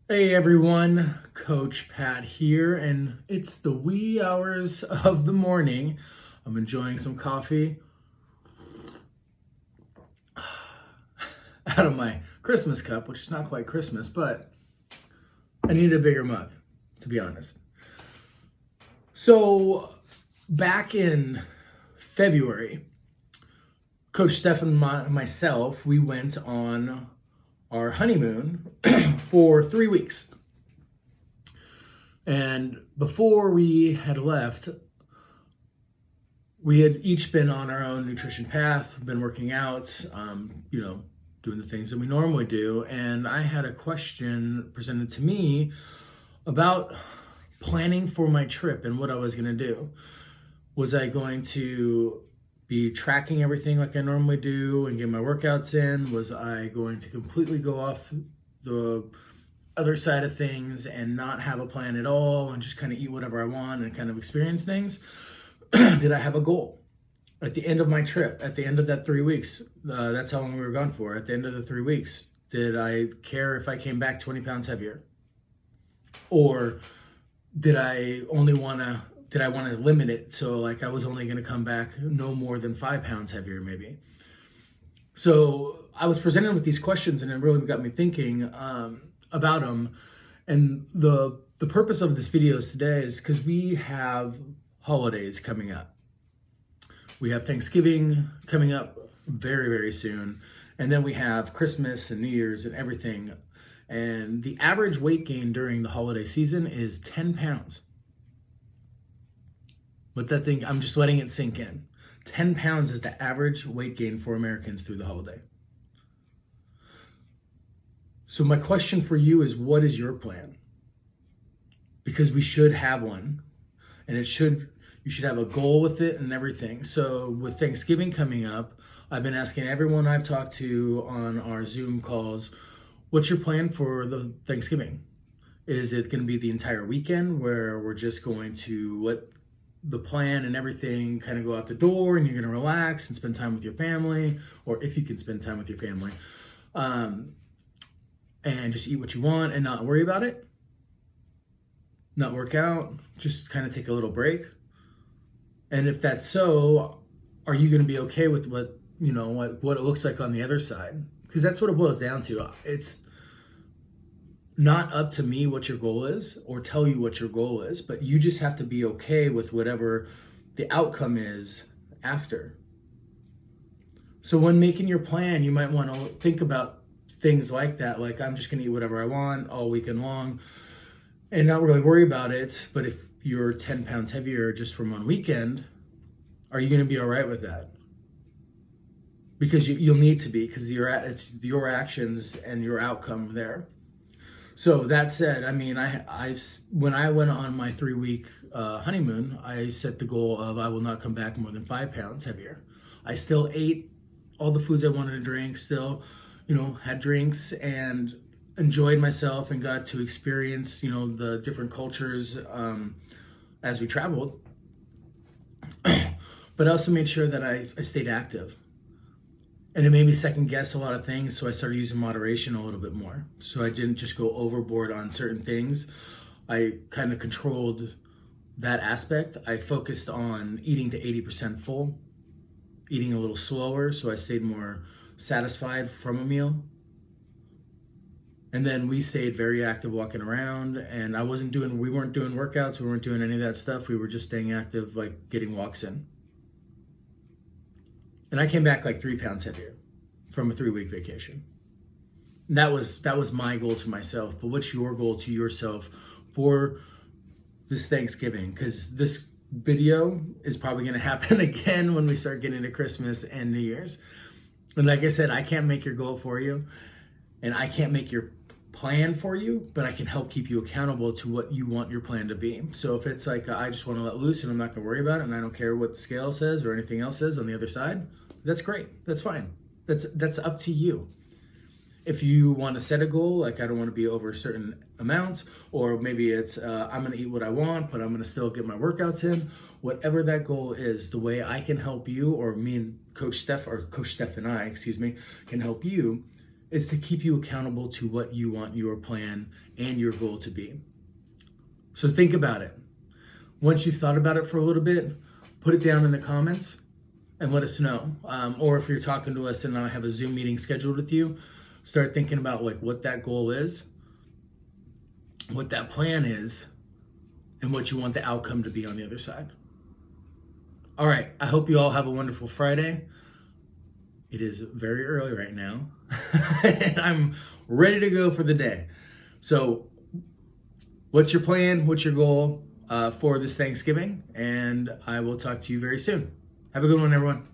Hey everyone, Coach Pat here, and it's the wee hours of the morning. I'm enjoying some coffee out of my Christmas cup, which is not quite Christmas, but I need a bigger mug, to be honest. So, back in February, Coach Steph and myself, we went on our honeymoon for 3 weeks. And before we had left, we had each been on our own nutrition path, been working out, doing the things that we normally do. And I had a question presented to me about planning for my trip and what I was going to do. Was I going to be tracking everything like I normally do and get my workouts in? Was I going to completely go off the other side of things and not have a plan at all and just kind of eat whatever I want and kind of experience things? Did I have a goal at the end of my trip, at the end of that 3 weeks? That's how long we were gone for. At the end of the 3 weeks, did I care if I came back 20 pounds heavier? Or did I want to limit it, so like I was only going to come back no more than 5 pounds heavier maybe? So I was presented with these questions, and it really got me thinking about them. And the purpose of this video today is because we have holidays coming up. We have Thanksgiving coming up very, very soon, and then we have Christmas and New Year's and everything. And the average weight gain during the holiday season is 10 pounds. But that thing, I'm just letting it sink in. 10 pounds is the average weight gain for Americans through the holiday. So my question for you is, what is your plan? Because we should have one, and you should have a goal with it and everything. So with Thanksgiving coming up, I've been asking everyone I've talked to on our Zoom calls, what's your plan for the Thanksgiving? Is it going to be the entire weekend where we're just going to let the plan and everything kind of go out the door and you're going to relax and spend time with your family, or if you can spend time with your family, and just eat what you want and not worry about it? Not work out, just kind of take a little break? And if that's so, are you going to be okay with what it looks like on the other side? Because that's what it boils down to. It's not up to me what your goal is or tell you what your goal is, but you just have to be okay with whatever the outcome is after. So when making your plan, you might want to think about things like that, like I'm just going to eat whatever I want all weekend long and not really worry about it. But if you're 10 pounds heavier just from one weekend, are you going to be all right with that? Because you'll need to be, because it's your actions and your outcome there. So that said, I mean, when I went on my 3-week honeymoon, I set the goal of I will not come back more than 5 pounds heavier. I still ate all the foods I wanted to drink, still, had drinks and enjoyed myself and got to experience, the different cultures as we traveled. But I also made sure that I stayed active. And it made me second guess a lot of things, so I started using moderation a little bit more. So I didn't just go overboard on certain things. I kind of controlled that aspect. I focused on eating to 80% full, eating a little slower, so I stayed more satisfied from a meal. And then we stayed very active walking around, and we weren't doing workouts, we weren't doing any of that stuff. We were just staying active, like getting walks in. And I came back like 3 pounds heavier from a 3-week vacation. And that was my goal to myself. But what's your goal to yourself for this Thanksgiving? Because this video is probably going to happen again when we start getting to Christmas and New Year's. And like I said, I can't make your goal for you, and I can't make your plan for you, but I can help keep you accountable to what you want your plan to be. So if it's like I just want to let loose and I'm not going to worry about it and I don't care what the scale says or anything else says on the other side, that's great. That's fine. That's up to you. If you want to set a goal, like I don't want to be over a certain amount, or maybe it's I'm going to eat what I want, but I'm going to still get my workouts in. Whatever that goal is, the way I can help you, or me and Coach Steph and I, can help you, is to keep you accountable to what you want your plan and your goal to be. So think about it. Once you've thought about it for a little bit, put it down in the comments and let us know. Or if you're talking to us and I have a Zoom meeting scheduled with you, start thinking about like what that goal is, what that plan is, and what you want the outcome to be on the other side. All right, I hope you all have a wonderful Friday. It is very early right now, and I'm ready to go for the day. So what's your plan? What's your goal for this Thanksgiving? And I will talk to you very soon. Have a good one, everyone.